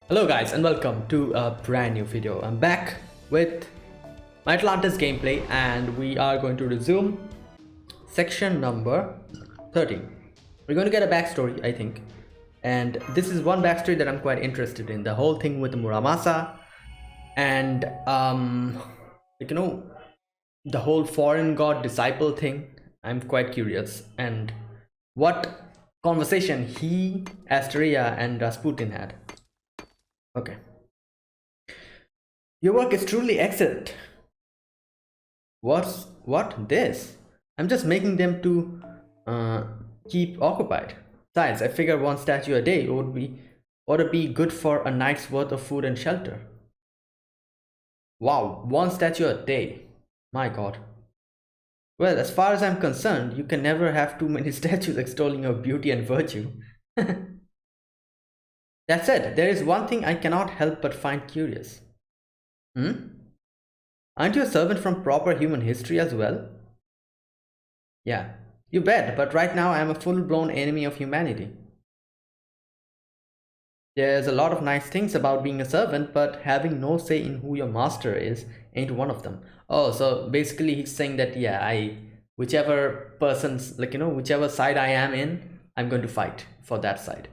Hello guys and welcome to a brand new video. I'm back with my Atlantis gameplay and we are going to resume section number 13. We're going to get a backstory, I think. And this is one backstory that I'm quite interested in. The whole thing with Muramasa and the whole foreign god disciple thing. I'm quite curious and what conversation he, Asteria and Rasputin had. Okay. Your work is truly excellent. What? This? I'm just making them to keep occupied. Besides, I figure one statue a day ought to be good for a night's worth of food and shelter. Wow, one statue a day. My god. Well, as far as I'm concerned, you can never have too many statues extolling your beauty and virtue. That said, there is one thing I cannot help but find curious. Aren't you a servant from proper human history as well? Yeah, you bet, but right now I am a full-blown enemy of humanity. There's a lot of nice things about being a servant, but having no say in who your master is ain't one of them. Oh, so basically he's saying that, yeah, whichever person's, whichever side I am in, I'm going to fight for that side.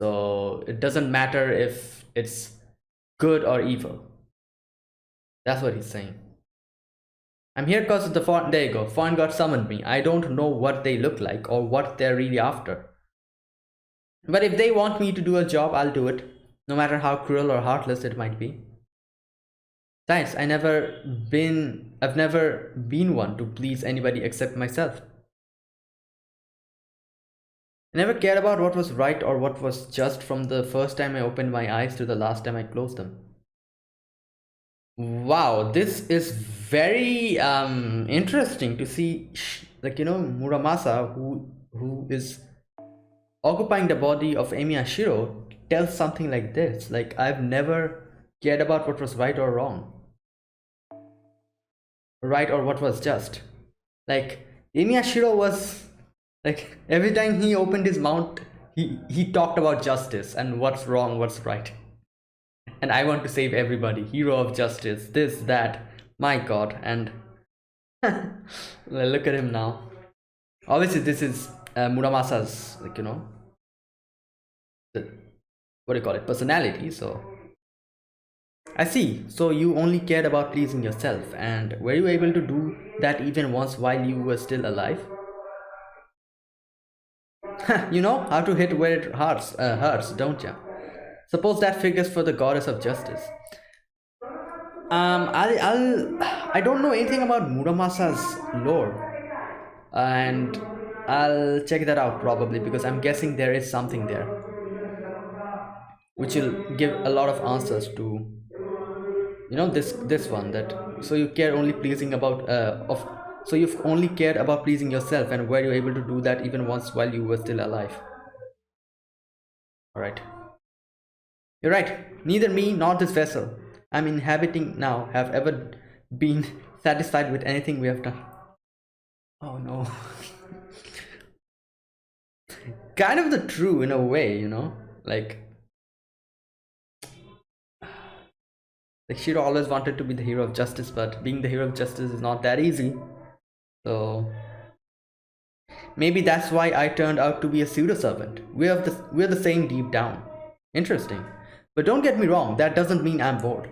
So it doesn't matter if it's good or evil. That's what he's saying. I'm here because of the foreign. There you go. Foreign god summoned me. I don't know what they look like or what they're really after. But if they want me to do a job, I'll do it, no matter how cruel or heartless it might be. Besides, I've never been one to please anybody except myself. I never cared about what was right or what was just from the first time I opened my eyes to the last time I closed them. Wow, this is very interesting to see, Muramasa, who is occupying the body of Emiya Shiro, tells something like this. Like, I've never cared about what was right or wrong. Right or what was just. Like, Emiya Shiro was... like, every time he opened his mouth, he talked about justice and what's wrong, what's right. And I want to save everybody. Hero of justice, this, that. My god. And look at him now. Obviously, this is Muramasa's, personality. So, I see. So, you only cared about pleasing yourself. And were you able to do that even once while you were still alive? You know how to hit where it hurts, don't you? Suppose that figures for the goddess of justice. I don't know anything about Muramasa's lore, and I'll check that out probably because I'm guessing there is something there, which will give a lot of answers to, this one that. So you care only pleasing about So you've only cared about pleasing yourself, and were you able to do that even once while you were still alive? Alright. You're right. Neither me nor this vessel I'm inhabiting now have ever been satisfied with anything we have done. Oh no. Kind of the true in a way, Like Shiro always wanted to be the hero of justice, but being the hero of justice is not that easy. So maybe that's why I turned out to be a pseudo-servant. We're the same deep down. Interesting. But don't get me wrong, that doesn't mean I'm bored.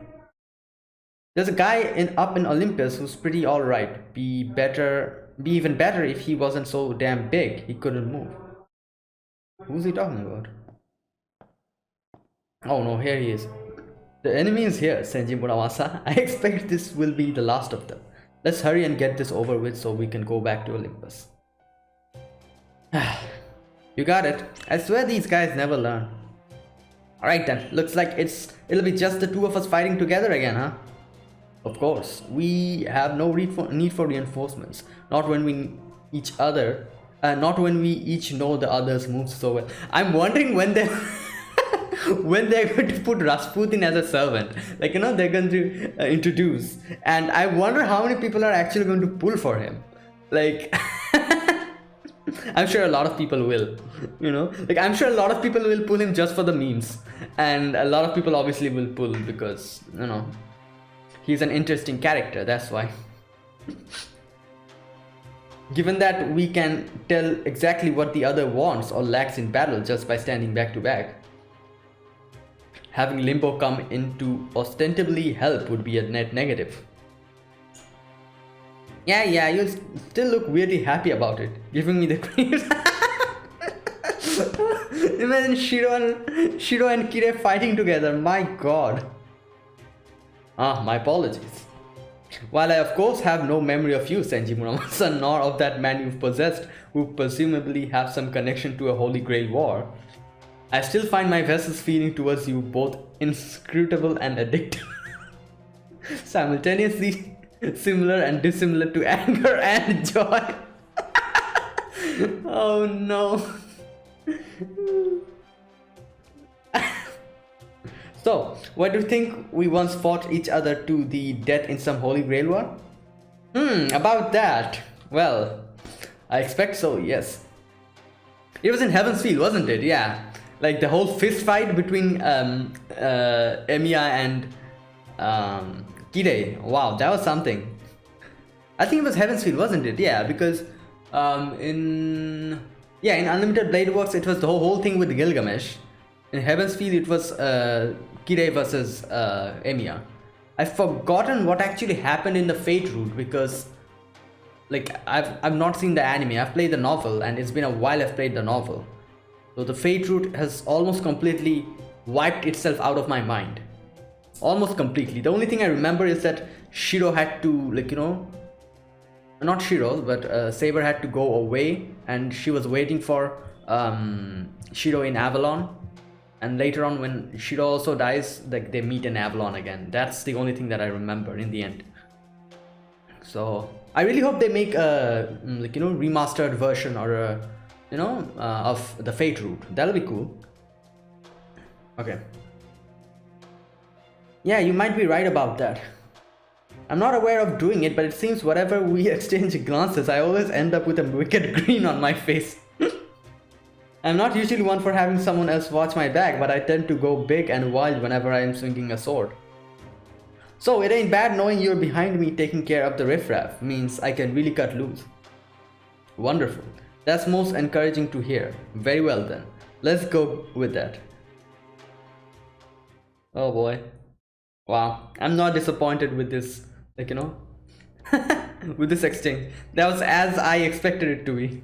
There's a guy up in Olympus who's pretty alright. Be even better if he wasn't so damn big he couldn't move. Who's he talking about? Oh no, here he is. The enemy is here, Senji Muramasa. I expect this will be the last of them. Let's hurry and get this over with so we can go back to Olympus. You got it. I swear these guys never learn. Alright then, looks like it'll be just the two of us fighting together again, huh? Of course, we have no need for reinforcements. Not when we each know the other's moves so well. I'm wondering when they're going to put Rasputin as a servant. They're going to introduce. And I wonder how many people are actually going to pull for him. Like... I'm sure a lot of people will, like I'm sure a lot of people will pull him just for the memes, and a lot of people obviously will pull because he's an interesting character. That's why. Given that we can tell exactly what the other wants or lacks in battle just by standing back to back, having Limbo come in to ostensibly help would be a net negative. Yeah, you still look weirdly happy about it, giving me the creeps. Imagine Shiro and Kire fighting together, my god. My apologies. While I of course have no memory of you, Senji Muramasa, nor of that man you've possessed, who presumably have some connection to a Holy Grail war, I still find my vessel's feeling towards you both inscrutable and addictive. Simultaneously similar and dissimilar to anger and joy. Oh no. So, why do you think we once fought each other to the death in some Holy Grail war? About that. Well, I expect so, yes. It was in Heaven's Field, wasn't it? Yeah. Like the whole fist fight between Emiya and Kire. Wow, that was something. I think it was Heaven's Field, wasn't it? Yeah, because in Unlimited Blade Works it was the whole thing with Gilgamesh. In Heaven's Field it was Kire versus Emiya. I've forgotten what actually happened in the Fate route because like I've not seen the anime. I've played the novel and it's been a while I've played the novel. So the Fate route has almost completely wiped itself out of my mind. Almost completely. The only thing I remember is that Shiro had to not Shiro, but Saber had to go away and she was waiting for Shiro in Avalon. And later on when Shiro also dies, like they meet in Avalon again. That's the only thing that I remember in the end. So I really hope they make a remastered version or a of the Fate route. That'll be cool. Okay. Yeah, you might be right about that. I'm not aware of doing it, but it seems whatever we exchange glances, I always end up with a wicked grin on my face. I'm not usually one for having someone else watch my back, but I tend to go big and wild whenever I am swinging a sword. So it ain't bad knowing you're behind me taking care of the riffraff, means I can really cut loose. Wonderful. That's most encouraging to hear. Very well then. Let's go with that. Oh boy. Wow. I'm not disappointed with this, with this exchange. That was as I expected it to be.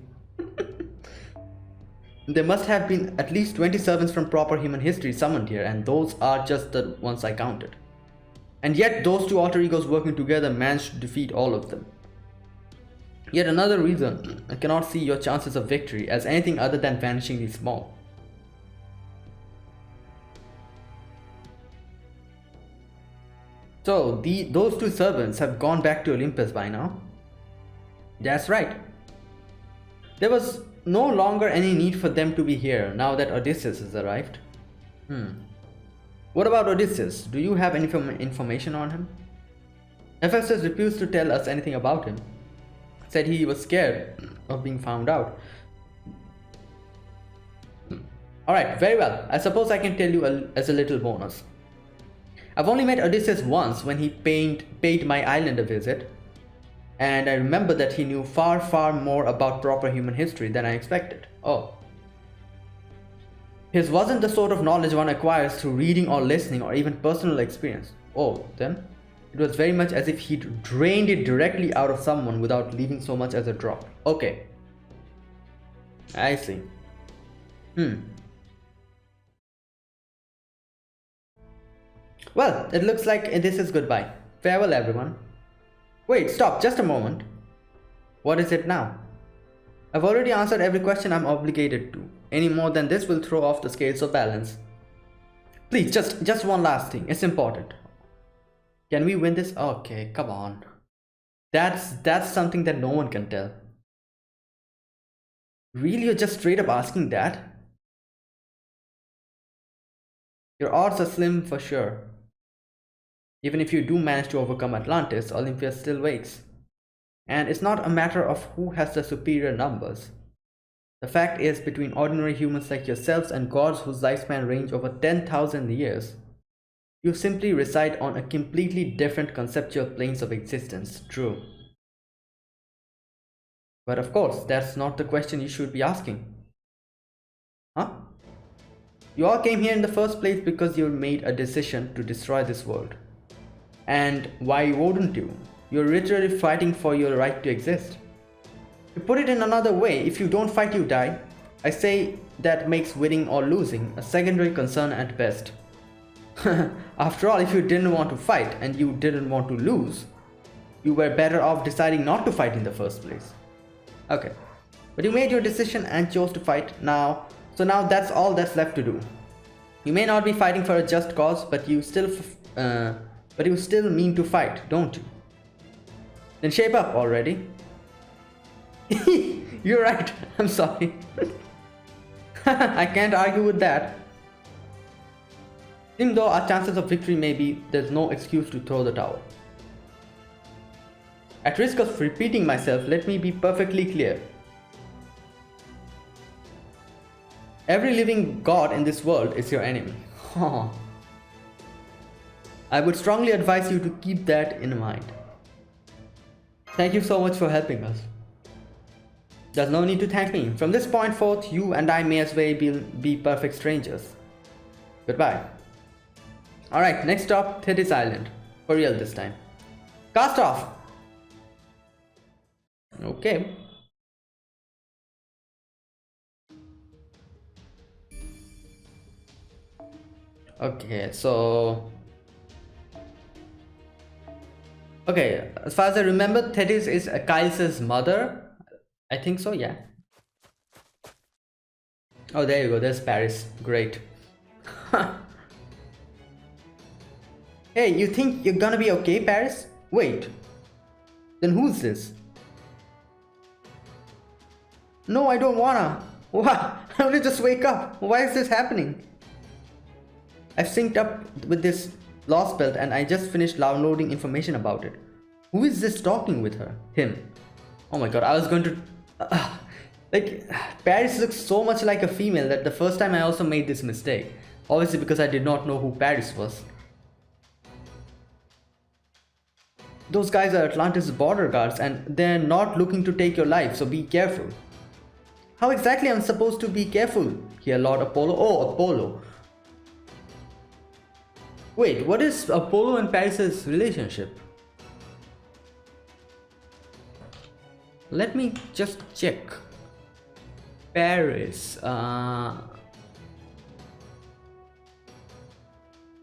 There must have been at least 20 servants from proper human history summoned here, and those are just the ones I counted. And yet those two alter egos working together managed to defeat all of them. Yet another reason I cannot see your chances of victory as anything other than vanishingly small. So those two servants have gone back to Olympus by now. That's right. There was no longer any need for them to be here now that Odysseus has arrived. What about Odysseus? Do you have any information on him? Hephaestus refused to tell us anything about him. Said he was scared of being found out. Alright, very well. I suppose I can tell you as a little bonus. I've only met Odysseus once when he paid my island a visit. And I remember that he knew far, far more about proper human history than I expected. Oh. His wasn't the sort of knowledge one acquires through reading or listening or even personal experience. Oh, then? It was very much as if he'd drained it directly out of someone without leaving so much as a drop. Okay. I see. Well, it looks like this is goodbye. Farewell, everyone. Wait, stop, just a moment. What is it now? I've already answered every question I'm obligated to. Any more than this will throw off the scales of balance. Please, just one last thing. It's important. Can we win this? Okay, come on. That's something that no one can tell. Really, you're just straight up asking that? Your odds are slim for sure. Even if you do manage to overcome Atlantis, Olympia still waits. And it's not a matter of who has the superior numbers. The fact is, between ordinary humans like yourselves and gods whose lifespan range over 10,000 years, you simply reside on a completely different conceptual planes of existence. True. But of course, that's not the question you should be asking. Huh? You all came here in the first place because you made a decision to destroy this world. And why wouldn't you? You're literally fighting for your right to exist. To put it in another way, if you don't fight, you die. I say that makes winning or losing a secondary concern at best. After all, if you didn't want to fight and you didn't want to lose, you were better off deciding not to fight in the first place. Okay, but you made your decision and chose to fight now, so now that's all that's left to do. You may not be fighting for a just cause, but you still mean to fight, don't you? Then shape up already. You're right, I'm sorry. I can't argue with that. Even though our chances of victory may be, there's no excuse to throw the towel. At risk of repeating myself, let me be perfectly clear. Every living god in this world is your enemy. I would strongly advise you to keep that in mind. Thank you so much for helping us. There's no need to thank me. From this point forth, you and I may as well be perfect strangers. Goodbye. Alright, next stop, Thetis Island. For real this time. Cast off! Okay. Okay, so... Okay, as far as I remember, Thetis is Achilles' mother. I think so, yeah. Oh, there you go, there's Paris. Great. Hey, you think you're gonna be okay, Paris? Wait. Then who's this? No, I don't wanna. What? I only just wake up. Why is this happening? I've synced up with this Lostbelt and I just finished downloading information about it. Who is this talking with her? Him. Oh my god, I was going to... like, Paris looks so much like a female that the first time I also made this mistake. Obviously because I did not know who Paris was. Those guys are Atlantis border guards and they're not looking to take your life, so be careful. How exactly am I supposed to be careful here, Lord Apollo? Oh, Apollo. Wait, what is Apollo and Paris's relationship? Let me just check. Paris,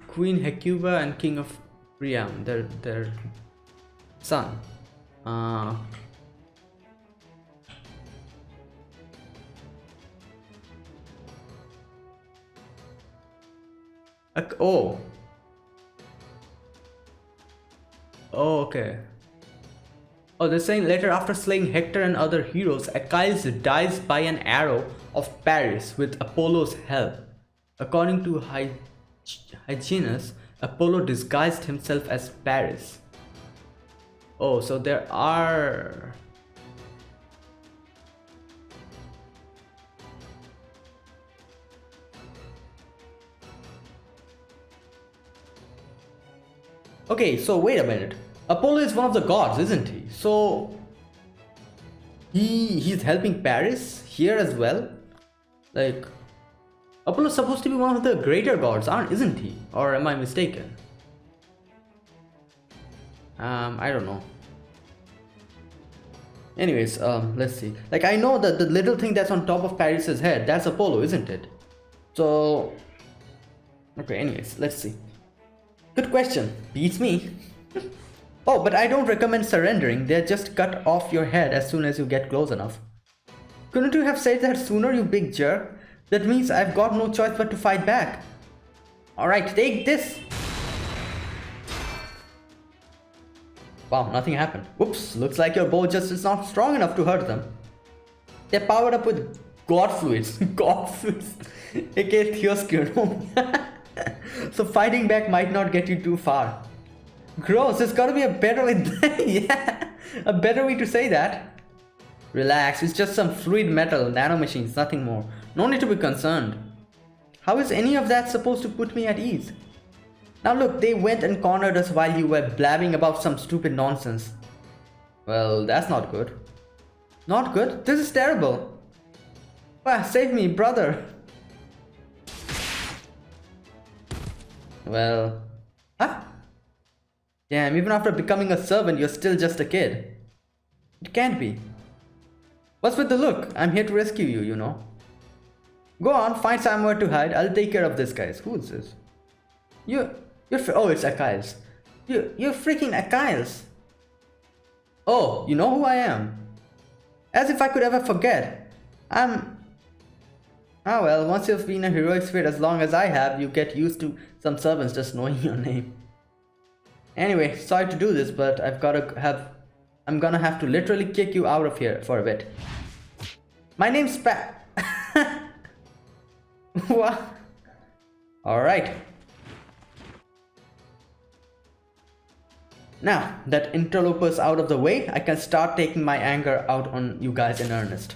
Queen Hecuba and King of Priam, their son. Oh. Oh, okay. Oh, they're saying later after slaying Hector and other heroes, Achilles dies by an arrow of Paris with Apollo's help. According to Hyginus, Apollo disguised himself as Paris. Oh, so there are... Okay, so wait a minute. Apollo is one of the gods, isn't he? So he's helping Paris here as well? Like, Apollo's supposed to be one of the greater gods, isn't he? Or am I mistaken? I don't know. Anyways, let's see. Like, I know that the little thing that's on top of Paris's head, that's Apollo, isn't it? So, okay, anyways, let's see. Good question. Beats me. Oh, but I don't recommend surrendering. They'll just cut off your head as soon as you get close enough. Couldn't you have said that sooner, you big jerk? That means I've got no choice but to fight back. Alright, take this! Wow, nothing happened. Whoops, looks like your bow just is not strong enough to hurt them. They're powered up with god fluids. God fluids. aka Theoscure. So fighting back might not get you too far. Gross, there's gotta be a better way. Yeah, a better way to say that. Relax, it's just some fluid metal nanomachines, nothing more. No need to be concerned. How is any of that supposed to put me at ease? Now look, they went and cornered us while you were blabbing about some stupid nonsense. Well, that's not good. Not good? This is terrible. Wow, save me, brother. Well... Huh? Damn, even after becoming a servant, you're still just a kid. It can't be. What's with the look? I'm here to rescue you, you know. Go on, find somewhere to hide. I'll take care of this, guys. Who is this? Oh, it's Achilles. You're freaking Achilles. Oh, you know who I am. As if I could ever forget. Ah well, once you've been a heroic spirit as long as I have, you get used to some servants just knowing your name. Anyway, sorry to do this, but I'm gonna have to literally kick you out of here for a bit. My name's What? Alright. Now that interloper's out of the way, I can start taking my anger out on you guys in earnest.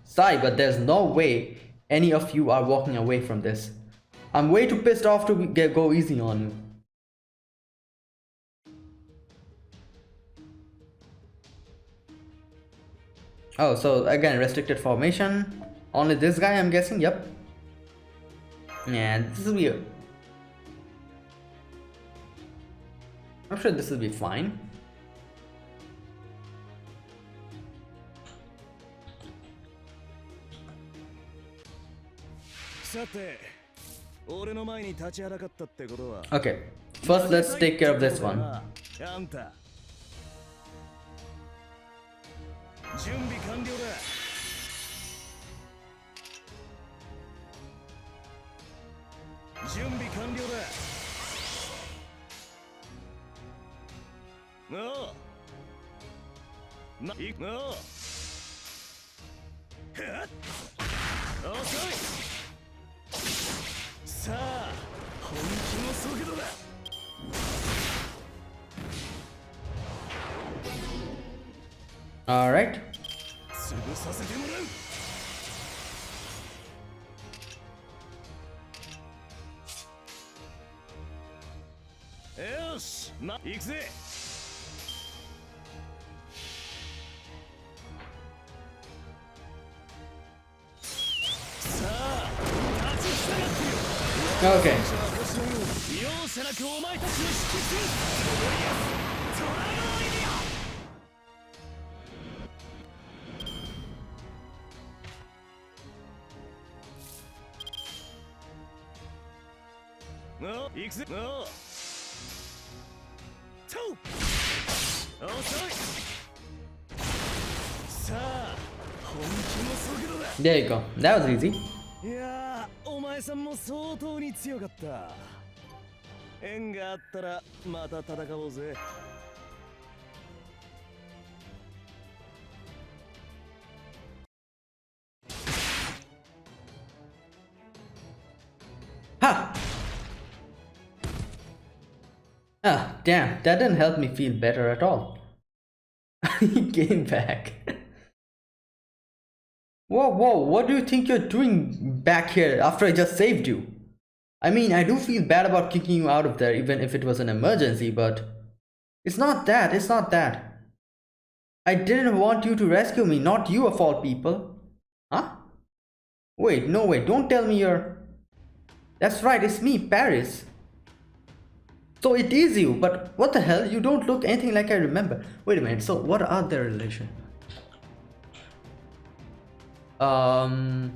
Sorry, but there's no way any of you are walking away from this. I'm way too pissed off to go easy on you. Oh, so again, restricted formation. Only this guy, I'm guessing. Yep. Yeah, this is weird. I'm sure this will be fine. Okay, first let's take care of this one. All right. Okay. There you go. That was easy. Ha! Ah, damn, that didn't help me feel better at all. He came back. Whoa, what do you think you're doing back here after I just saved you? I mean, I do feel bad about kicking you out of there even if it was an emergency, but it's not that. I didn't want you to rescue me, not you of all people. Huh? Wait, no way, don't tell me you're... That's right, it's me, Paris. So it is you, but what the hell? You don't look anything like I remember. Wait a minute, so what are their relations? Although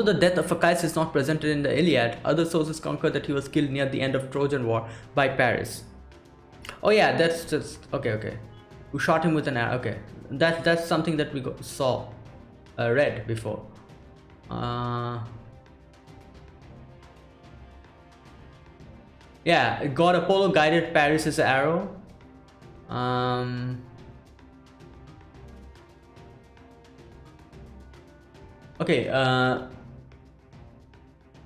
the death of Achilles is not presented in the Iliad, other sources concur that he was killed near the end of Trojan War by Paris. Oh yeah, that's just... Okay. Who shot him with an arrow. Okay, that's something that we read before. Yeah, God Apollo guided Paris' arrow. Okay,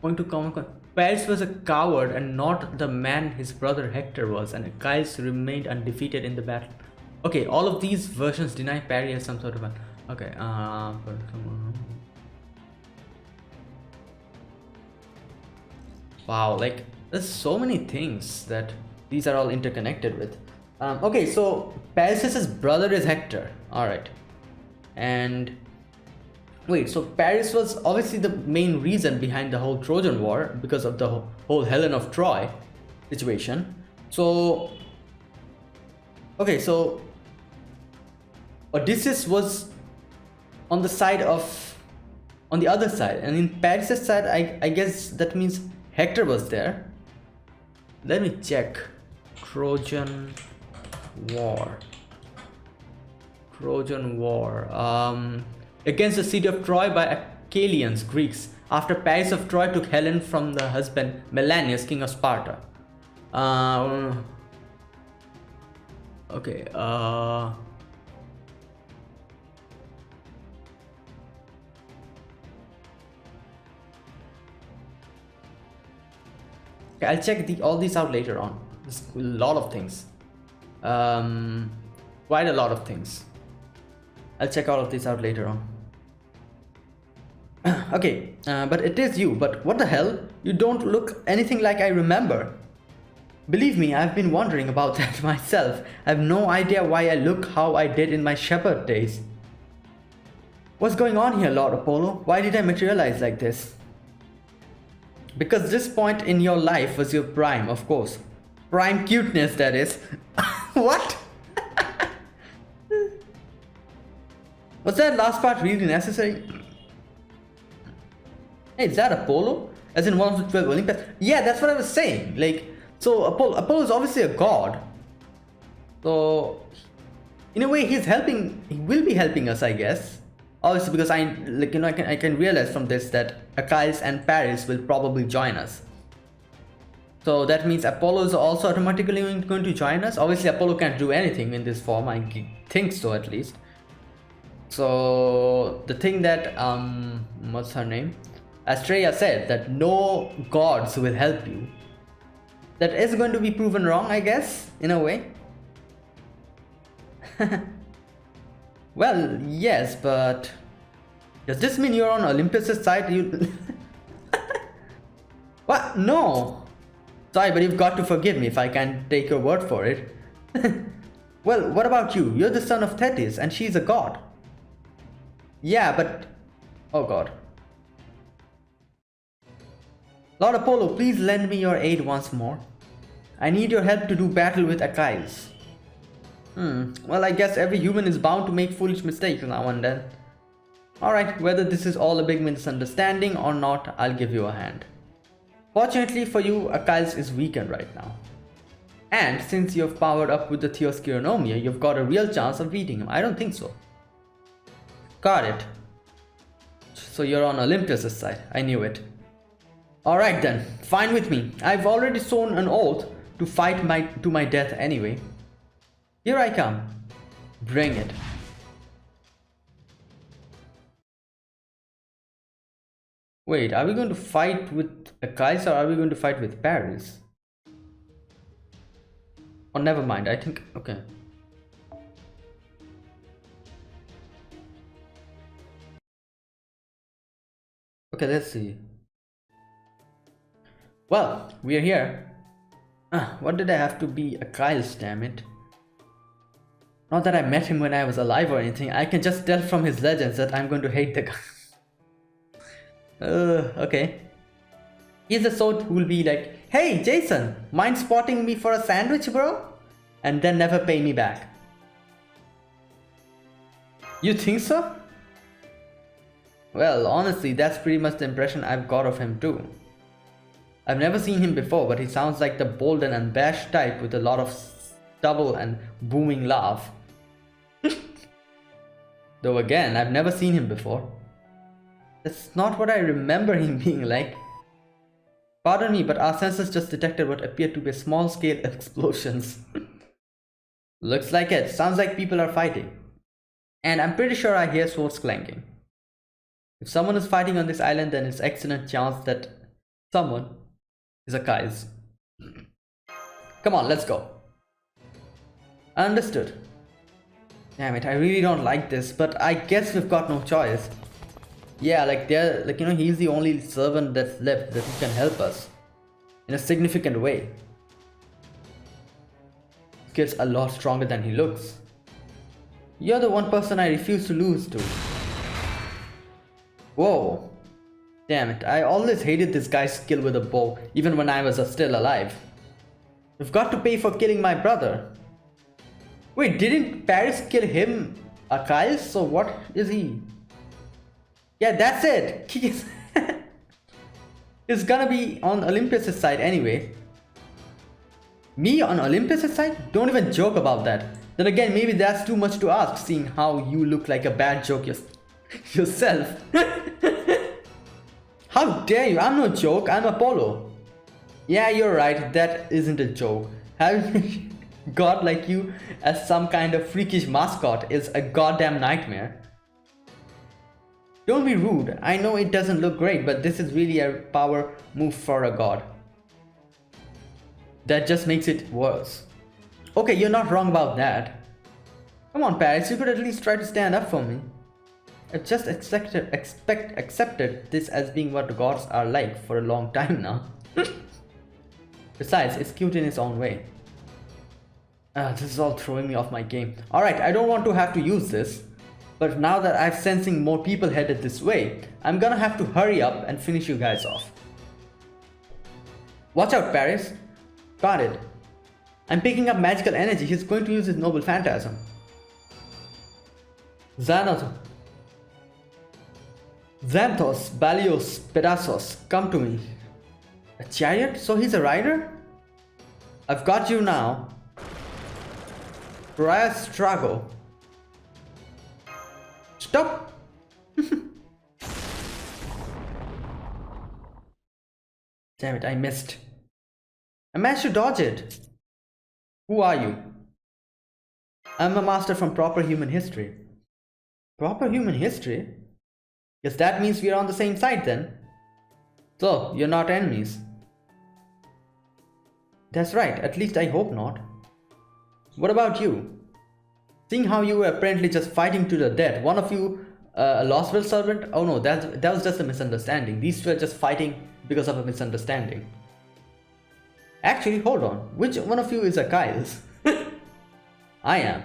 going to comment. Paris was a coward and not the man his brother Hector was, and Achilles remained undefeated in the battle. Okay, all of these versions deny parry as some sort of a... Okay, wow, like there's so many things that these are all interconnected with. Okay, so Paris's brother is Hector. All right, and wait, so Paris was obviously the main reason behind the whole Trojan War because of the whole Helen of Troy situation. So, okay, so Odysseus was on the side of, on the other side, and in Paris's side, I guess that means Hector was there. Let me check. Trojan War. Trojan War. Against the city of Troy by Achaeans, Greeks, after Paris of Troy took Helen from the husband Melanius, king of Sparta. Okay. Okay, I'll check all these out later on. There's a lot of things. Quite a lot of things. I'll check all of these out later on. Okay, but it is you. But what the hell? You don't look anything like I remember. Believe me, I've been wondering about that myself. I have no idea why I look how I did in my shepherd days. What's going on here, Lord Apollo? Why did I materialize like this? Because this point in your life was your prime, of course. Prime cuteness, that is. What? Was that last part really necessary? Hey, is that Apollo? As in one of the 12 Olympians? Yeah, that's what I was saying. Like, so Apollo is obviously a god. So, in a way, he's helping. He will be helping us, I guess. Obviously, because I can realize from this that Achilles and Paris will probably join us. So that means Apollo is also automatically going to join us. Obviously, Apollo can't do anything in this form. I think so, at least. So the thing that what's her name? Astrea said that no gods will help you. That is going to be proven wrong, I guess, in a way. Well, yes, but does this mean you're on Olympus's side? You what? No. Sorry, but you've got to forgive me if I can't take your word for it. Well, what about you? You're the son of Thetis, and she's a god. Yeah, but oh god. Lord Apollo, please lend me your aid once more. I need your help to do battle with Achilles. Well, I guess every human is bound to make foolish mistakes now and then. Alright, whether this is all a big misunderstanding or not, I'll give you a hand. Fortunately for you, Achilles is weakened right now. And since you've powered up with the Theoskyronomia, you've got a real chance of beating him. I don't think so. Got it. So you're on Olympus's side. I knew it. Alright then, fine with me. I've already sworn an oath to fight to my death anyway. Here I come. Bring it. Wait, are we going to fight with Achilles or are we going to fight with Paris? Oh, never mind. I think... okay. Okay, let's see. Well, we are here. What did I have to be Achilles, damn it? Not that I met him when I was alive or anything. I can just tell from his legends that I'm going to hate the guy. Okay. He's the sort who will be like, hey Jason, mind spotting me for a sandwich, bro? And then never pay me back. You think so? Well, honestly, that's pretty much the impression I've got of him too. I've never seen him before, but he sounds like the bold and unabashed type with a lot of stubble and booming laugh. Though again, I've never seen him before. That's not what I remember him being like. Pardon me, but our sensors just detected what appeared to be small-scale explosions. Looks like it. Sounds like people are fighting. And I'm pretty sure I hear swords clanking. If someone is fighting on this island, then it's excellent chance that someone is Achilles. Come on, let's go. Understood. Damn it, I really don't like this, but I guess we've got no choice. Yeah, like they're like, he's the only servant that's left that can help us in a significant way. This kid's a lot stronger than he looks. You're the one person I refuse to lose to. Whoa. Damn it, I always hated this guy's skill with a bow, even when I was still alive. We've got to pay for killing my brother. Wait, didn't Paris kill him, Kyle? So what is he? Yeah, that's it. He's gonna be on Olympus' side anyway. Me on Olympus' side? Don't even joke about that. Then again, maybe that's too much to ask, seeing how you look like a bad joke yourself. How dare you? I'm no joke, I'm Apollo. Yeah, you're right, that isn't a joke. Having a god like you as some kind of freakish mascot is a goddamn nightmare. Don't be rude, I know it doesn't look great, but this is really a power move for a god. That just makes it worse. Okay, you're not wrong about that. Come on, Paris, you could at least try to stand up for me. I just accepted this as being what gods are like for a long time now. Besides, it's cute in its own way. This is all throwing me off my game. Alright, I don't want to have to use this. But now that I'm sensing more people headed this way, I'm gonna have to hurry up and finish you guys off. Watch out, Paris. Got it. I'm picking up magical energy. He's going to use his noble phantasm. Xanthos, Balios, Pedasos, come to me. A chariot? So he's a rider? I've got you now. Pariah Strago. Stop! Damn it, I missed. I managed to dodge it. Who are you? I'm a master from proper human history. Proper human history? Guess that means we're on the same side then. So, you're not enemies. That's right, at least I hope not. What about you? Seeing how you were apparently just fighting to the death, one of you a Lostbelt servant? Oh no, that was just a misunderstanding. These two are just fighting because of a misunderstanding. Actually, hold on. Which one of you is a Kyle's? I am.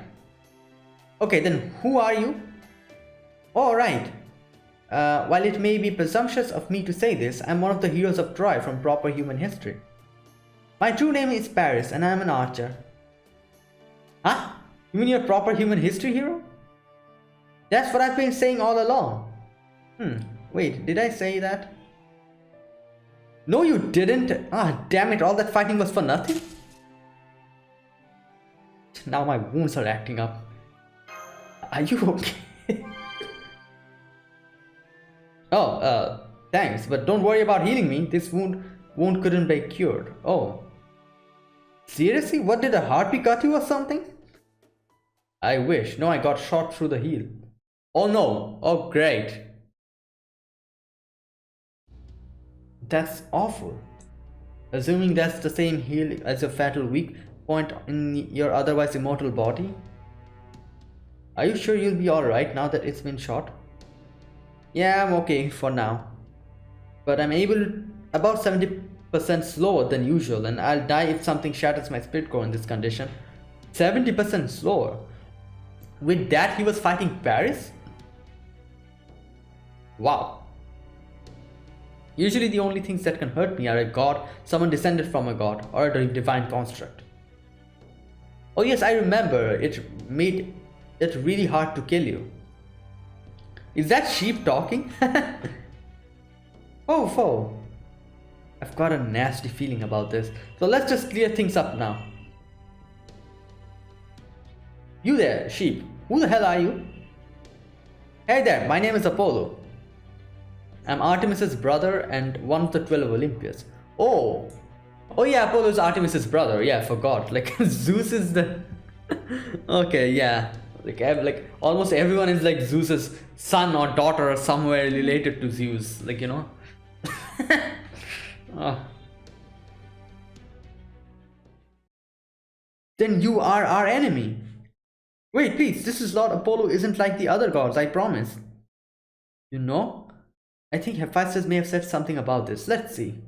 Okay, then who are you? Oh, right. While it may be presumptuous of me to say this, I'm one of the heroes of Troy from proper human history. My true name is Paris and I'm an archer. Huh? You mean you're a proper human history hero? That's what I've been saying all along. Wait, did I say that? No, you didn't. Ah, damn it, all that fighting was for nothing? Now my wounds are acting up. Are you okay? Oh, thanks, but don't worry about healing me. This wound couldn't be cured. Oh. Seriously? What, did a harpy cut you or something? I wish. No, I got shot through the heel. Oh no. Oh, great. That's awful. Assuming that's the same heel as your fatal weak point in your otherwise immortal body? Are you sure you'll be alright now that it's been shot? Yeah, I'm okay for now. But I'm about 70% slower than usual, and I'll die if something shatters my spirit core in this condition. 70% slower? With that, he was fighting Paris? Wow. Usually the only things that can hurt me are a god, someone descended from a god, or a divine construct. Oh yes, I remember, it made it really hard to kill you. Is that sheep talking? Oh, foe. I've got a nasty feeling about this, so let's just clear things up now. You there, sheep. Who the hell are you? Hey there, my name is Apollo. I'm Artemis's brother and one of the 12 Olympians. Oh yeah, Apollo is Artemis's brother. Yeah, I forgot. Like Zeus is the... Okay, yeah. Like almost everyone is like Zeus's son or daughter or somewhere related to Zeus. Like, you know. Oh. Then you are our enemy. Wait, please, this is Lord Apollo isn't like the other gods, I promise. You know? I think Hephaestus may have said something about this. Let's see.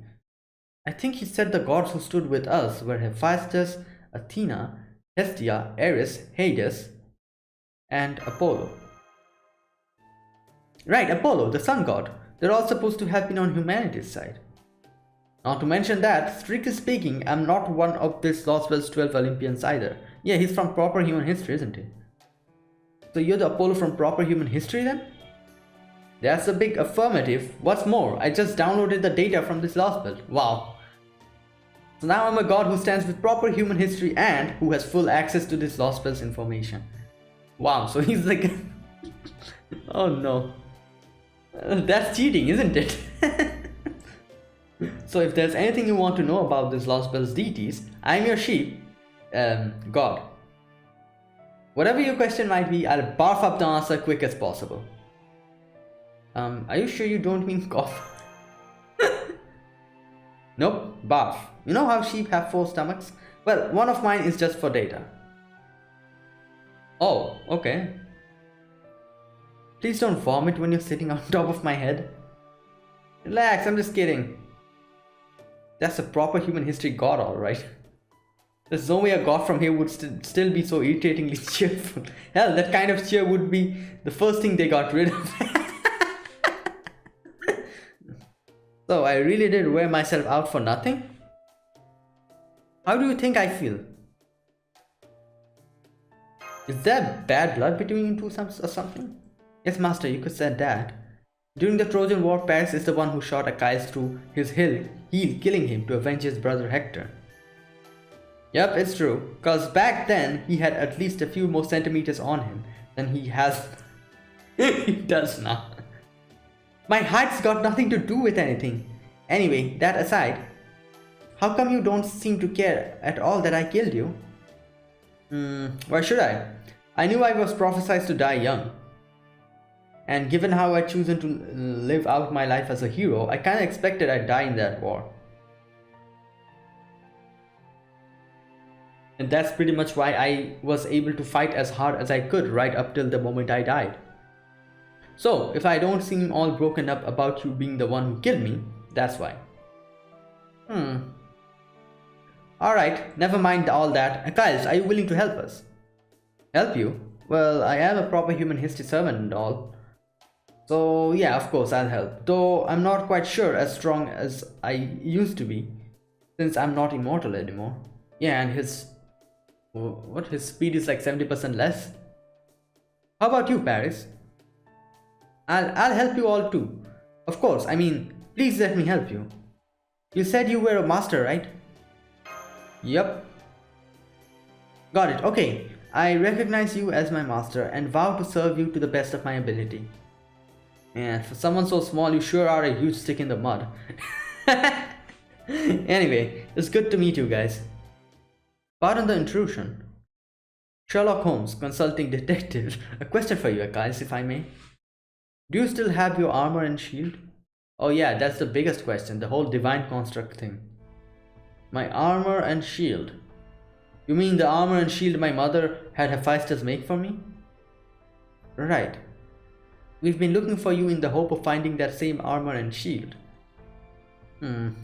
I think he said the gods who stood with us were Hephaestus, Athena, Hestia, Ares, Hades, and Apollo. Right, Apollo, the sun god. They're all supposed to have been on humanity's side. Not to mention that, strictly speaking, I'm not one of this Lostbelt's 12 Olympians either. Yeah, he's from proper human history, isn't he? So you're the Apollo from proper human history then? That's a big affirmative. What's more, I just downloaded the data from this Lostbelt. Wow. So now I'm a god who stands with proper human history and who has full access to this Lostbelt's information. Wow, so he's like... Oh no. That's cheating, isn't it? So if there's anything you want to know about this Lostbelt's deities, I'm your sheep, god. Whatever your question might be, I'll barf up the answer quick as possible. Are you sure you don't mean cough? Nope, barf. You know how sheep have 4 stomachs? Well, one of mine is just for data. Oh, okay. Please don't vomit when you're sitting on top of my head. Relax, I'm just kidding. That's a proper human history god, alright. There's no way a god from here would still be so irritatingly cheerful. Hell, that kind of cheer would be the first thing they got rid of. So I really did wear myself out for nothing? How do you think I feel? Is there bad blood between you two or something? Yes, master, you could say that. During the Trojan War, Paris is the one who shot Achilles through his heel, killing him to avenge his brother Hector. Yep, it's true, cause back then he had at least a few more centimeters on him than he has. He does now. My height's got nothing to do with anything. Anyway, that aside, how come you don't seem to care at all that I killed you? Why should I? I knew I was prophesied to die young. And given how I'd chosen to live out my life as a hero, I kinda expected I'd die in that war. And that's pretty much why I was able to fight as hard as I could right up till the moment I died. So, if I don't seem all broken up about you being the one who killed me, that's why. Alright, never mind all that. Achilles, are you willing to help us? Help you? Well, I am a proper human history servant and all. So yeah, of course I'll help. Though I'm not quite sure as strong as I used to be, since I'm not immortal anymore. Yeah, and his speed is like 70% less. How about you, Paris? I'll help you all too. Of course, I mean, please let me help you. You said you were a master, right? Yep. Got it. Okay. I recognize you as my master and vow to serve you to the best of my ability. And for someone so small, you sure are a huge stick in the mud. Anyway, it's good to meet you guys. Pardon the intrusion. Sherlock Holmes, consulting detective. A question for you, Achilles, if I may. Do you still have your armor and shield? Oh yeah, that's the biggest question, the whole divine construct thing. My armor and shield. You mean the armor and shield my mother had Hephaestus make for me? Right. We've been looking for you in the hope of finding that same armor and shield.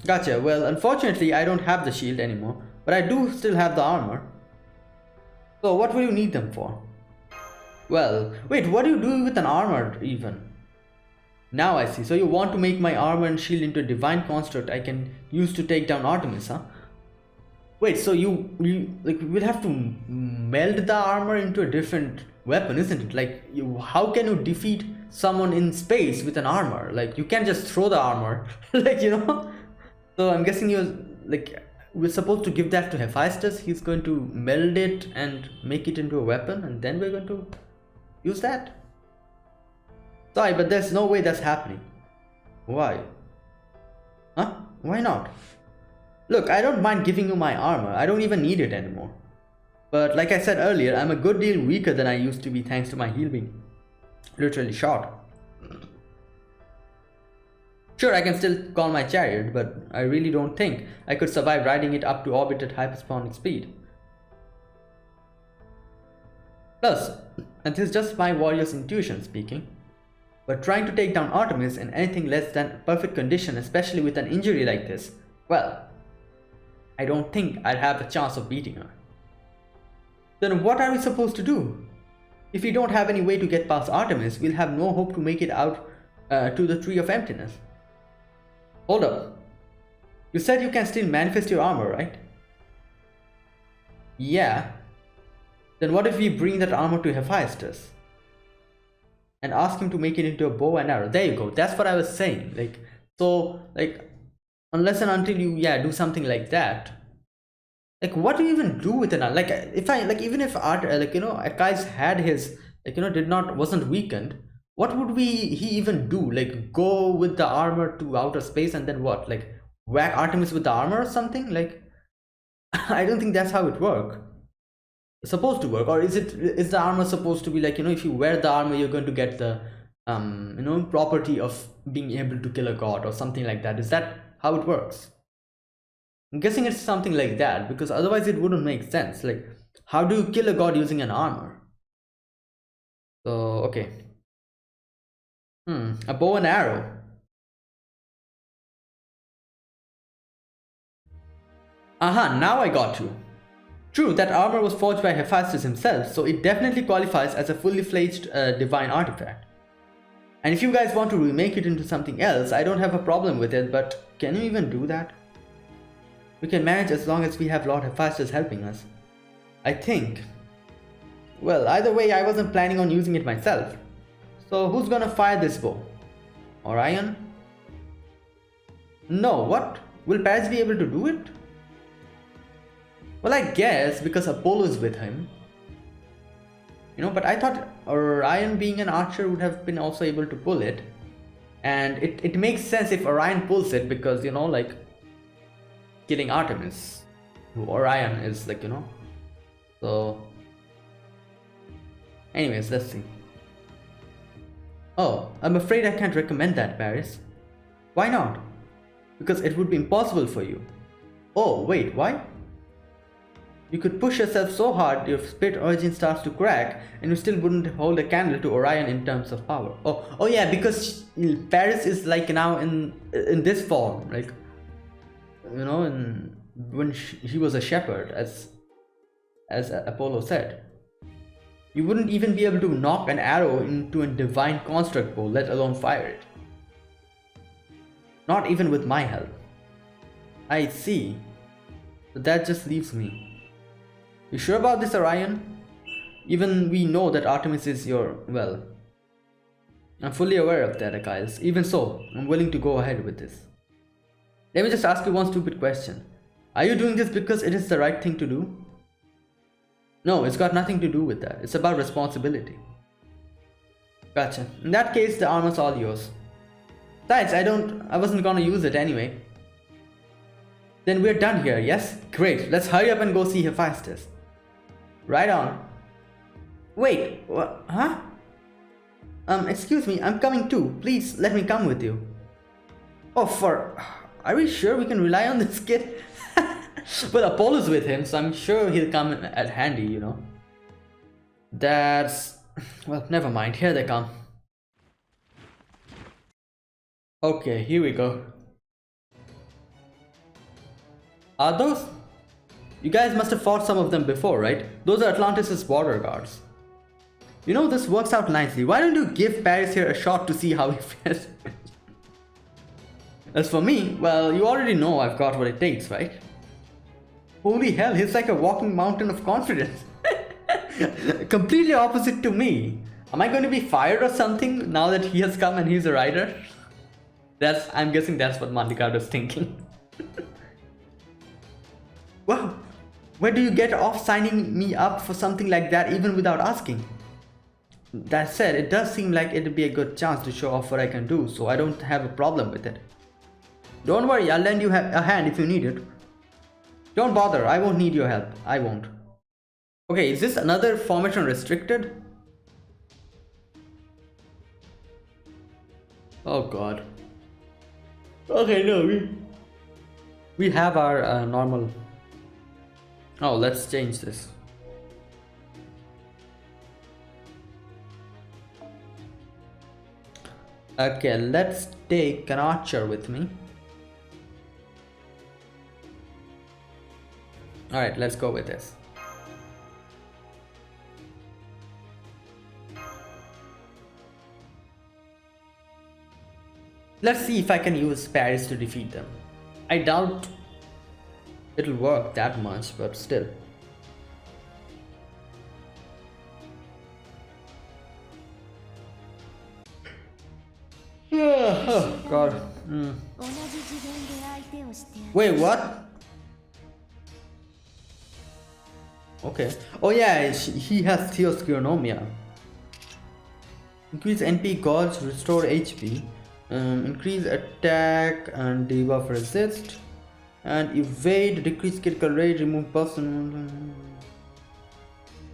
Gotcha. Well, unfortunately, I don't have the shield anymore, but I do still have the armor. So, what will you need them for? Well, wait, what do you do with an armor even? Now I see. So you want to make my armor and shield into a divine construct I can use to take down Artemis, huh? Wait, so you will have to meld the armor into a different weapon, isn't it? Like, how can you defeat someone in space with an armor? Like, you can't just throw the armor, like, you know? So I'm guessing we're supposed to give that to Hephaestus. He's going to meld it and make it into a weapon, and then we're going to use that. Sorry, but there's no way that's happening. Why? Huh? Why not? Look, I don't mind giving you my armor. I don't even need it anymore. But like I said earlier, I'm a good deal weaker than I used to be thanks to my heel being literally shot. Sure, I can still call my chariot, but I really don't think I could survive riding it up to orbit at hypersonic speed. Plus, and this is just my warrior's intuition speaking, but trying to take down Artemis in anything less than perfect condition, especially with an injury like this, well, I don't think I'd have a chance of beating her. Then what are we supposed to do? If we don't have any way to get past Artemis, we'll have no hope to make it out to the Tree of Emptiness. Hold up. You said you can still manifest your armor, right? Yeah. Then what if we bring that armor to Hephaestus and ask him to make it into a bow and arrow? There you go. That's what I was saying. Unless and until you do something like that, what do you even do with an even if art Akai's had his wasn't weakened, what would he even do? Go with the armor to outer space and then what, whack Artemis with the armor or something? I don't think that's how it works. It's supposed to work. Or is the armor supposed to be if you wear the armor you're going to get the property of being able to kill a god or something like that? Is that how it works? I'm guessing it's something like that, because otherwise it wouldn't make sense. How do you kill a god using an armor? So okay, a bow and arrow. Now I got you. True, that armor was forged by Hephaestus himself, so it definitely qualifies as a fully fledged divine artifact. And if you guys want to remake it into something else, I don't have a problem with it, but can you even do that? We can manage as long as we have Lord Hephaestus helping us, I think. Well, either way, I wasn't planning on using it myself. So who's gonna fire this bow? Orion? No, what? Will Paris be able to do it? Well, I guess because Apollo is with him. But I thought Orion, being an archer, would have been also able to pull it. And it makes sense if Orion pulls it, because killing Artemis, who Orion is so anyways, let's see. Oh, I'm afraid I can't recommend that, Paris. Why not? Because it would be impossible for you. Oh wait, why? You could push yourself so hard your spirit origin starts to crack, and you still wouldn't hold a candle to Orion in terms of power. Oh yeah, because Paris is now in this form, when he was a shepherd, as Apollo said. You wouldn't even be able to knock an arrow into a divine construct bow, let alone fire it. Not even with my help. I see. But that just leaves me. You sure about this, Orion? Even we know that Artemis is your... well... I'm fully aware of that, Achilles. Even so, I'm willing to go ahead with this. Let me just ask you one stupid question. Are you doing this because it is the right thing to do? No, it's got nothing to do with that. It's about responsibility. Gotcha. In that case, the armor's all yours. Besides, I wasn't gonna use it anyway. Then we're done here, yes? Great, let's hurry up and go see Hephaestus. Right on. Wait, what? Huh? Excuse me, I'm coming too. Please let me come with you. Oh, are we sure we can rely on this kid? Well, Apollo's with him, so I'm sure he'll come at handy, That's... well, never mind. Here they come. Okay, here we go. Are those... you guys must have fought some of them before, right? Those are Atlantis' border guards. This works out nicely. Why don't you give Paris here a shot to see how he fares? As for me, well, you already know I've got what it takes, right? Holy hell, he's like a walking mountain of confidence. Completely opposite to me. Am I going to be fired or something now that he has come and he's a rider? I'm guessing that's what Mandicardo's thinking. Wow, where do you get off signing me up for something like that even without asking? That said, it does seem like it'd be a good chance to show off what I can do, so I don't have a problem with it. Don't worry, I'll lend you a hand if you need it. Don't bother, I won't need your help. I won't. Okay, is this another formation restricted? Oh god. Okay, no, we have our normal... oh, let's change this. Okay, let's take an archer with me. Alright, let's go with this. Let's see if I can use Paris to defeat them. I doubt it'll work that much, but still. Oh god. Wait, what? Okay. Oh yeah, he has Theoscronomia. Increase NP gauge, restore HP, increase attack and debuff resist, and evade, decrease critical rate, remove buffs and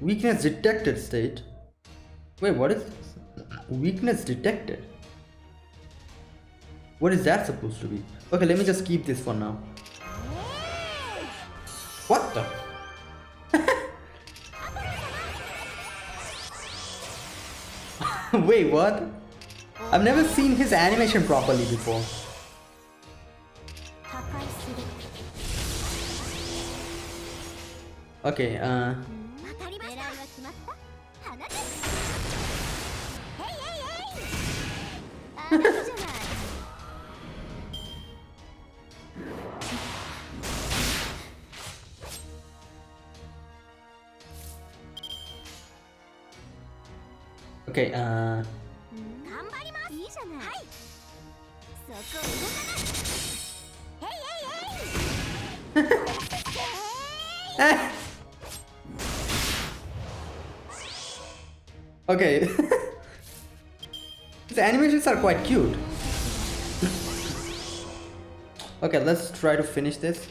weakness detected state. Wait, what is this? Weakness detected? What is that supposed to be? Okay, let me just keep this for now. What the? Wait, what? I've never seen his animation properly before. Okay, okay, okay. The animations are quite cute. Okay, let's try to finish this.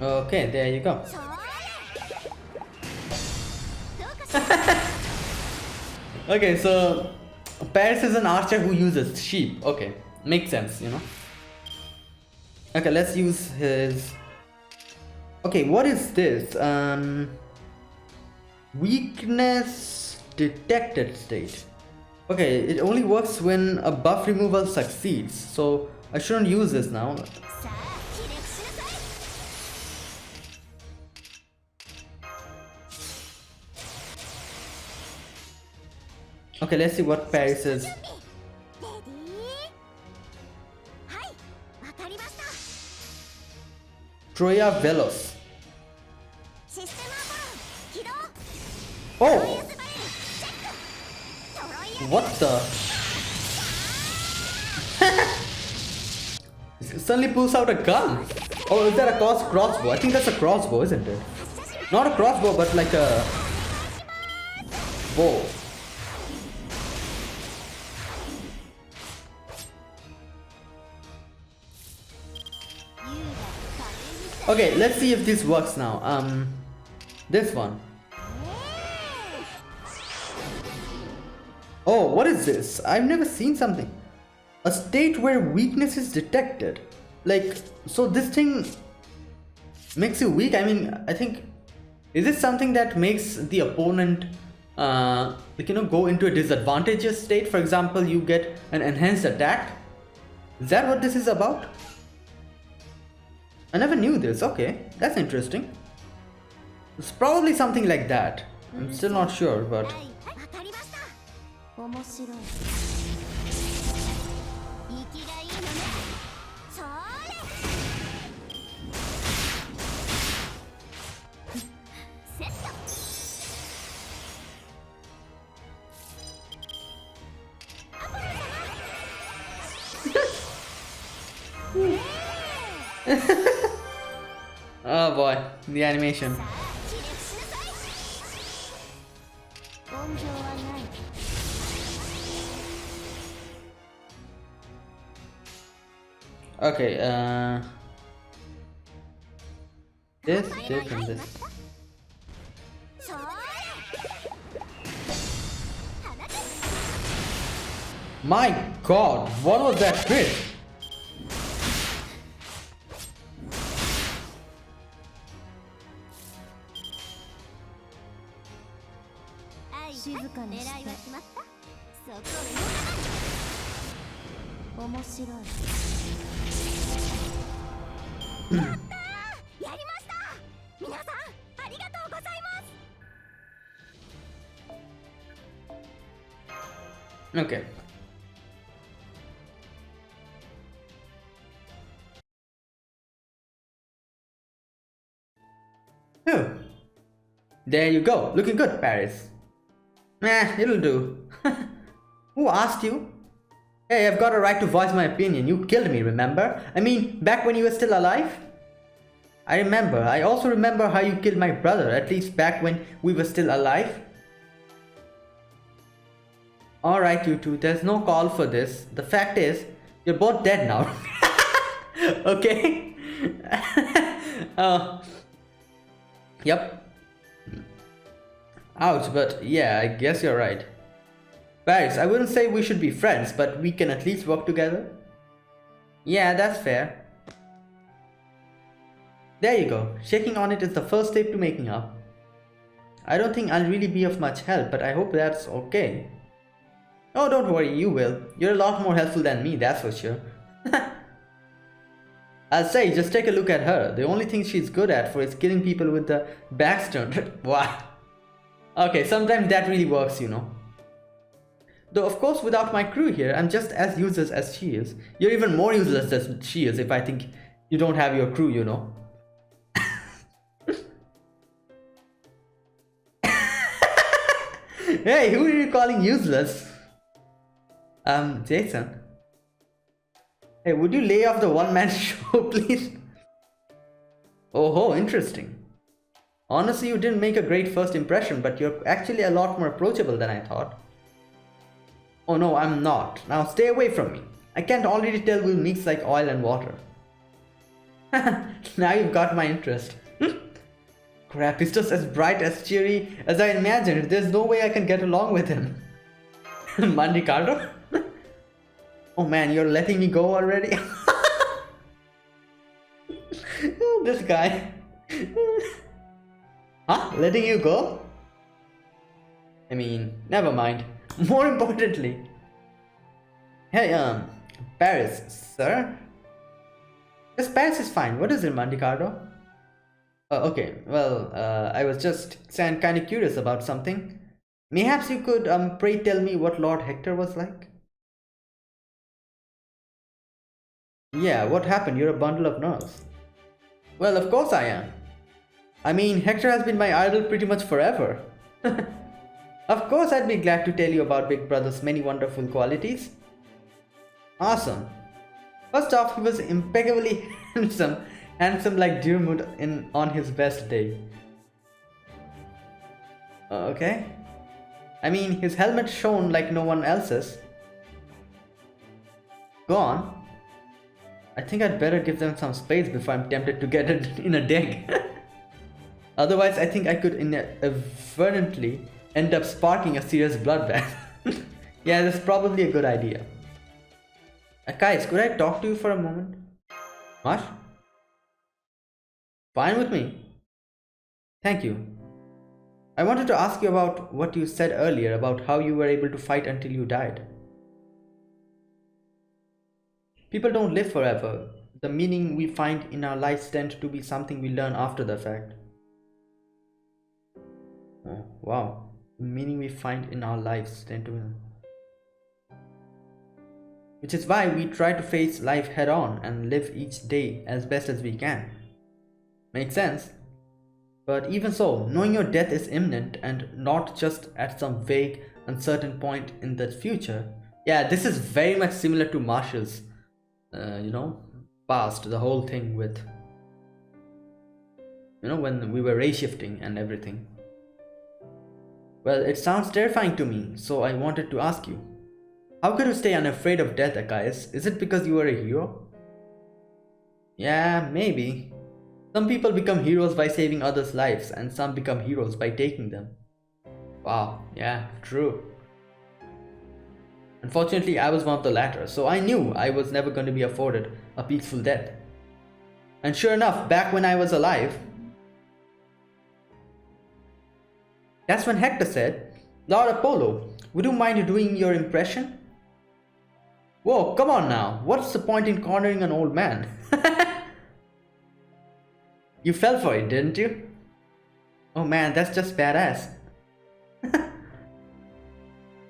Okay, there you go. Okay, so Paris is an archer who uses sheep. Okay, makes sense, you know. Okay, let's use his. Okay, what is this? Weakness detected state. Okay, it only works when a buff removal succeeds, so I shouldn't use this now. Okay, let's see what Paris is. Troya Velos. Oh! What the? It suddenly pulls out a gun. Oh, is that a crossbow? I think that's a crossbow, isn't it? Not a crossbow, but like a bow. Okay, let's see if this works now. This one. Oh, what is this? I've never seen something. A state where weakness is detected. Like, so this thing makes you weak? I mean, I think... Is this something that makes the opponent, like, you know, go into a disadvantageous state? For example, you get an enhanced attack? Is that what this is about? I never knew this. Okay, that's interesting. It's probably something like that. I'm still not sure, but... Oh boy, the animation. Okay, this, and this. My god, what was that crit? Okay. Oh, there you go. Looking good, Paris. It'll do. Who asked you? Hey, I've got a right to voice my opinion. You killed me, remember? I mean, back when you were still alive? I remember. I also remember how you killed my brother, at least back when we were still alive. Alright, you two, there's no call for this. The fact is, you're both dead now. Okay? Yep. Ouch, but yeah, I guess you're right. Paris, I wouldn't say we should be friends, but we can at least work together. Yeah, that's fair. There you go. Shaking on it is the first step to making up. I don't think I'll really be of much help, but I hope that's okay. Oh, don't worry, you will. You're a lot more helpful than me, that's for sure. I'll say, just take a look at her. The only thing she's good at for is killing people with the backs turned. Wow. Okay, sometimes that really works, you know. Though of course without my crew here, I'm just as useless as she is. You're even more useless than she is if I think you don't have your crew, you know. Hey, who are you calling useless? Jason. Hey, would you lay off the one-man show, please? Oh, interesting. Honestly, you didn't make a great first impression, but you're actually a lot more approachable than I thought. Oh no, I'm not. Now stay away from me. I can't already tell we'll mix like oil and water. Now you've got my interest. Crap, he's just as bright, as cheery as I imagined. There's no way I can get along with him. Mandicardo? Oh man, you're letting me go already? This guy. Huh? Letting you go? I mean, never mind. More importantly. Hey, Paris, sir? Yes, Paris is fine. What is it, Mandicardo? Okay, well, I was just kind of curious about something. Mayhaps you could, pray tell me what Lord Hector was like? Yeah, what happened? You're a bundle of nerves. Well, of course I am. I mean, Hector has been my idol pretty much forever. Of course I'd be glad to tell you about Big Brother's many wonderful qualities. Awesome. First off, he was impeccably handsome like Dermot on his best day. Okay. I mean, his helmet shone like no one else's. Go on. I think I'd better give them some space before I'm tempted to get it in a dig. Otherwise, I think I could inadvertently end up sparking a serious bloodbath. Yeah, that's probably a good idea. Guys, could I talk to you for a moment? What? Fine with me. Thank you. I wanted to ask you about what you said earlier about how you were able to fight until you died. People don't live forever. The meaning we find in our lives tend to be something we learn after the fact. Oh, wow. The meaning we find in our lives tend to... Which is why we try to face life head on and live each day as best as we can. Makes sense? But even so, knowing your death is imminent and not just at some vague, uncertain point in the future. Yeah, this is very much similar to Marshall's, past, the whole thing with, when we were ray shifting and everything. Well, it sounds terrifying to me, so I wanted to ask you. How could you stay unafraid of death, Akais? Is it because you are a hero? Yeah, maybe. Some people become heroes by saving others' lives, and some become heroes by taking them. Wow, yeah, true. Unfortunately, I was one of the latter, so I knew I was never going to be afforded a peaceful death. And sure enough, back when I was alive, that's when Hector said, Lord Apollo, would you mind doing your impression? Whoa, come on now, what's the point in cornering an old man? You fell for it, didn't you? Oh man, that's just badass.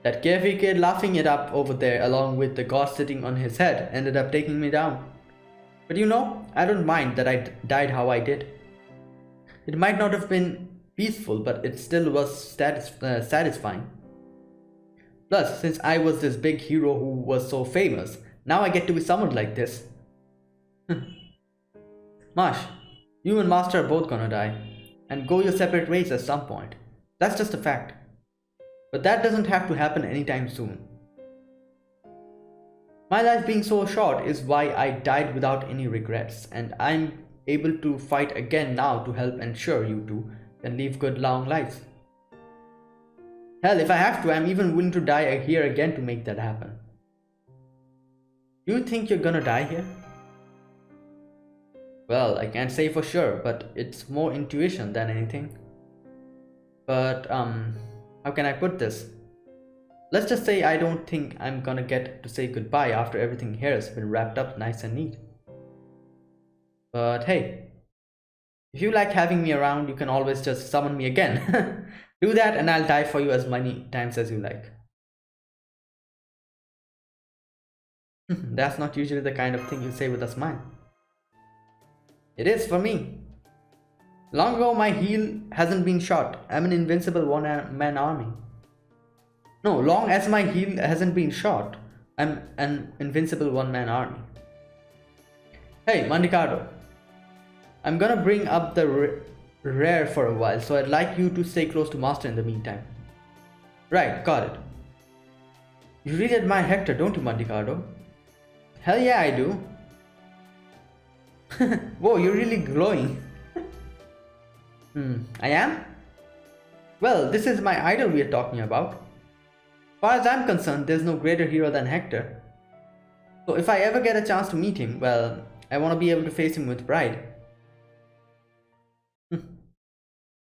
That carefree kid laughing it up over there along with the god sitting on his head ended up taking me down. But you know, I don't mind that I died how I did. It might not have been peaceful, but it still was satisfying. Plus, since I was this big hero who was so famous, now I get to be someone like this. Marsh, you and Master are both gonna die, and go your separate ways at some point. That's just a fact. But that doesn't have to happen anytime soon. My life being so short is why I died without any regrets, and I'm able to fight again now to help ensure you two can live good long lives. Hell, if I have to, I'm even willing to die here again to make that happen. Do you think you're gonna die here? Well, I can't say for sure, but it's more intuition than anything. But, how can I put this? Let's just say I don't think I'm gonna get to say goodbye after everything here has been wrapped up nice and neat. But hey, if you like having me around, you can always just summon me again. Do that and I'll die for you as many times as you like. That's not usually the kind of thing you say with a smile. It is for me. Long ago my heel hasn't been shot. I'm an invincible one-man army. No, long as my heel hasn't been shot, I'm an invincible one-man army. Hey, Mandicardo. I'm gonna bring up the rear for a while, so I'd like you to stay close to Master in the meantime. Right, got it. You really admire Hector, don't you, Mandicardo? Hell yeah, I do. Whoa, you're really glowing. I am? Well, this is my idol we are talking about. As far as I'm concerned, there's no greater hero than Hector. So if I ever get a chance to meet him, well, I want to be able to face him with pride.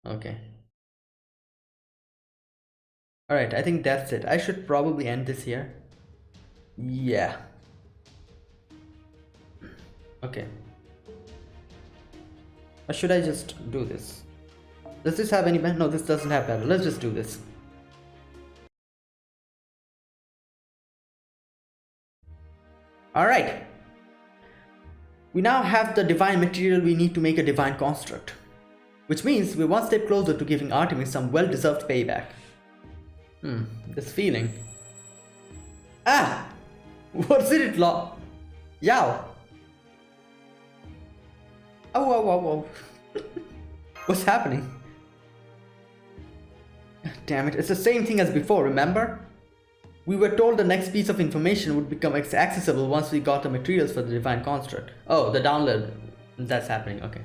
Okay. Alright, I think that's it. I should probably end this here. Yeah. Okay. Or should I just do this? Does this have any battle? No, this doesn't have battle. Let's just do this. Alright. We now have the divine material we need to make a divine construct. Which means we're one step closer to giving Artemis some well-deserved payback. This feeling. Ah! What's it, Yow! Oh. What's happening? Damn it, it's the same thing as before, remember? We were told the next piece of information would become accessible once we got the materials for the divine construct. Oh, the download. That's happening, okay.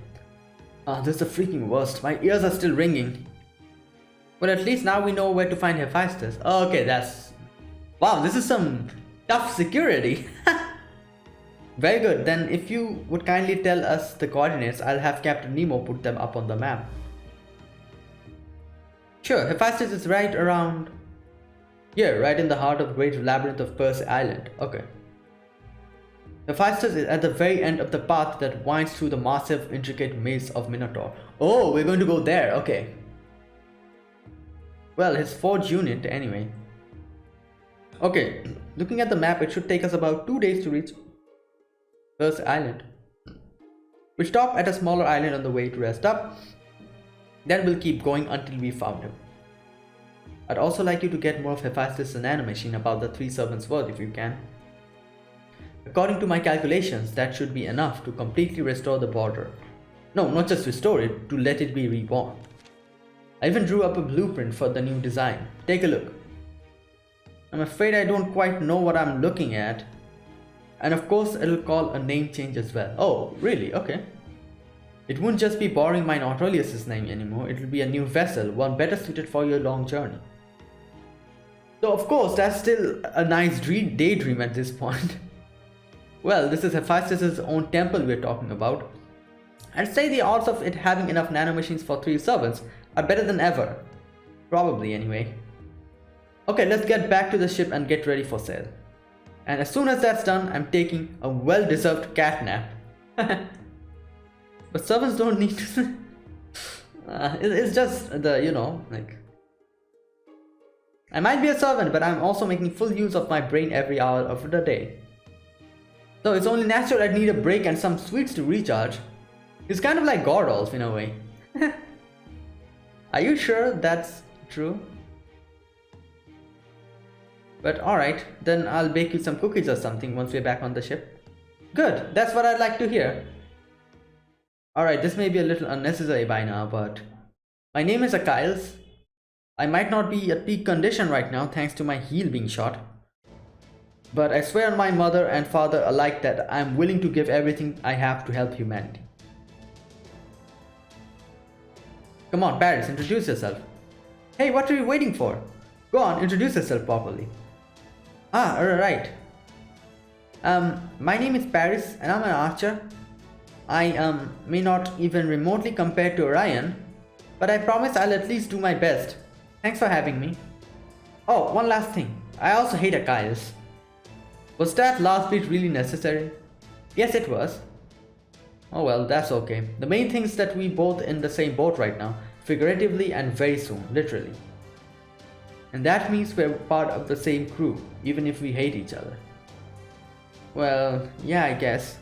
This is the freaking worst. My ears are still ringing. But at least now we know where to find Hephaestus. Okay, that's... Wow, this is some tough security. Very good, then if you would kindly tell us the coordinates, I'll have Captain Nemo put them up on the map. Sure, Hephaestus is right around here, right in the heart of the great labyrinth of Perse Island. Okay. Hephaestus is at the very end of the path that winds through the massive, intricate maze of Minotaur. Oh, we're going to go there, okay. Well, his forge unit, anyway. Okay, looking at the map, it should take us about 2 days to reach Perse Island. We'll stop at a smaller island on the way to rest up. Then we'll keep going until we found him. I'd also like you to get more of Hephaestus' nanomachine about the 3 servants worth if you can. According to my calculations, that should be enough to completely restore the border. No, not just restore it, to let it be reborn. I even drew up a blueprint for the new design. Take a look. I'm afraid I don't quite know what I'm looking at. And of course, it'll call a name change as well. Oh, really? Okay. It won't just be borrowing my Nautilus' name anymore. It'll be a new vessel, one better suited for your long journey. So of course, that's still a nice daydream at this point. Well, this is Hephaestus' own temple we're talking about. I'd say the odds of it having enough nanomachines for 3 servants are better than ever. Probably anyway. Okay, let's get back to the ship and get ready for sail. And as soon as that's done, I'm taking a well-deserved cat nap. But servants don't need to... it's just the, you know, like... I might be a servant, but I'm also making full use of my brain every hour of the day. So it's only natural I'd need a break and some sweets to recharge. It's kind of like Gordolf in a way. Are you sure that's true? But alright, then I'll bake you some cookies or something once we're back on the ship. Good, that's what I'd like to hear. Alright, this may be a little unnecessary by now, but... My name is Achilles. I might not be at peak condition right now thanks to my heel being shot. But I swear on my mother and father alike that I'm willing to give everything I have to help humanity. Come on, Paris, introduce yourself. Hey, what are you waiting for? Go on, introduce yourself properly. Ah, right. My name is Paris and I'm an archer. I may not even remotely compare to Orion, but I promise I'll at least do my best. Thanks for having me. Oh, one last thing. I also hate Achilles. Was that last bit really necessary? Yes, it was. Oh well, that's okay. The main thing is that we both in the same boat right now, figuratively and very soon, literally. And that means we're part of the same crew, even if we hate each other. Well, yeah, I guess.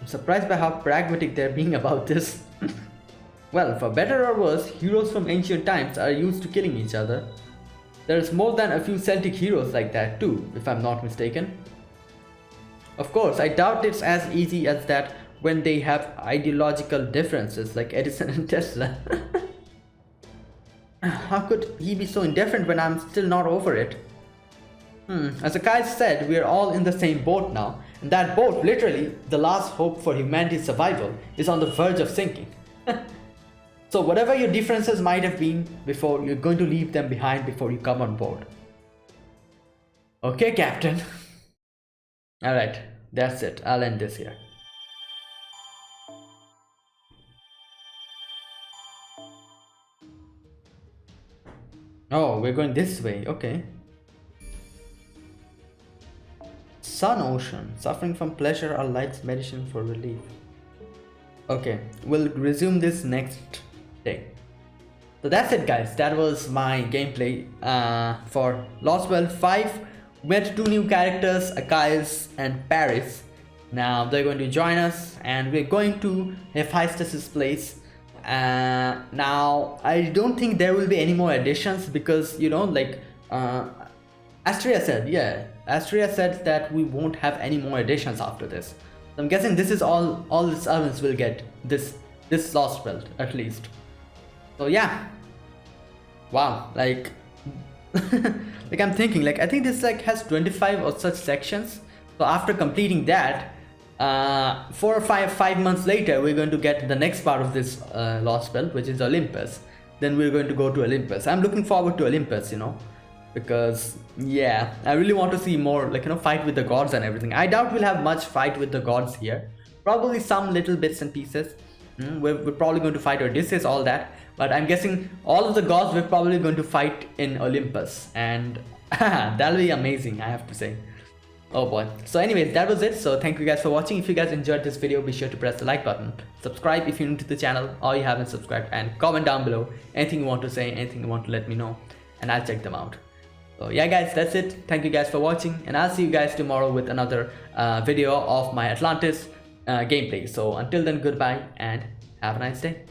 I'm surprised by how pragmatic they're being about this. Well, for better or worse, heroes from ancient times are used to killing each other. There's more than a few Celtic heroes like that too, if I'm not mistaken. Of course, I doubt it's as easy as that when they have ideological differences like Edison and Tesla. How could he be so indifferent when I'm still not over it? As Achilles said, we're all in the same boat now, and that boat, literally, the last hope for humanity's survival, is on the verge of sinking. So whatever your differences might have been before, you're going to leave them behind before you come on board. Okay, Captain. Alright, that's it. I'll end this here. Oh, we're going this way. Okay. Sun Ocean. Suffering from pleasure or life's medicine for relief. Okay, we'll resume this next day. So that's it, guys. That was my gameplay for Lostbelt 5. Met 2 new characters, Achilles and Paris. Now they're going to join us and we're going to Hephaestus' place. Now I don't think there will be any more additions because, you know, like Astria said that we won't have any more additions after this. So I'm guessing this is all the servants will get this Lostbelt at least. So yeah, wow, like like I'm thinking, like I think this like has 25 or such sections. So after completing that, 4 or 5 months later, we're going to get the next part of this Lostbelt, which is Olympus. Then we're going to go to Olympus. I'm looking forward to Olympus, you know, because yeah, I really want to see more, like, you know, fight with the gods and everything. I doubt we'll have much fight with the gods here. Probably some little bits and pieces. We're probably going to fight Odysseus, all that. But I'm guessing all of the gods we're probably going to fight in Olympus. And that'll be amazing, I have to say. Oh boy. So anyways, that was it. So thank you guys for watching. If you guys enjoyed this video, be sure to press the like button. Subscribe if you're new to the channel or you haven't subscribed. And comment down below anything you want to say, anything you want to let me know. And I'll check them out. So yeah guys, that's it. Thank you guys for watching. And I'll see you guys tomorrow with another video of my Atlantis gameplay. So until then, goodbye and have a nice day.